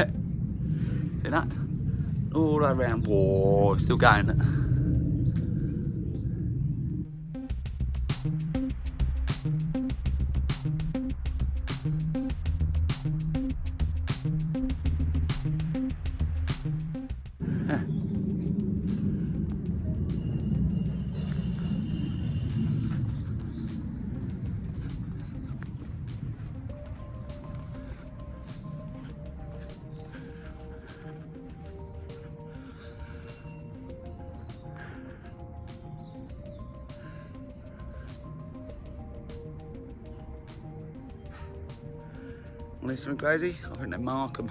See that? All the way around. Whoa, it's still going. Want to see something crazy? I think they mark them.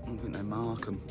I think they mark them.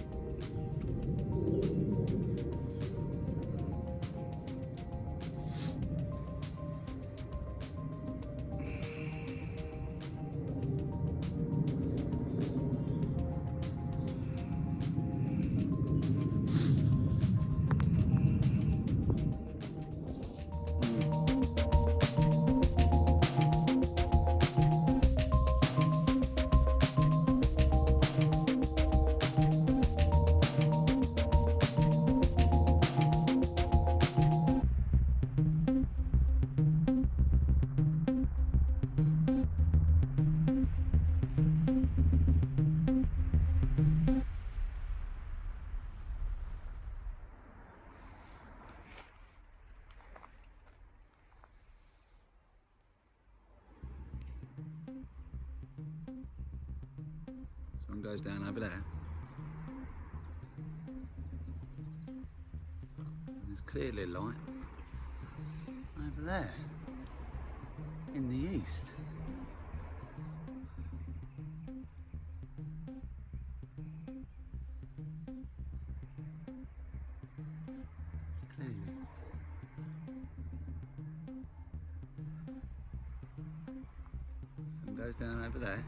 One goes down over there. And there's clearly a light over there in the east. Clearly. Sun goes down over there.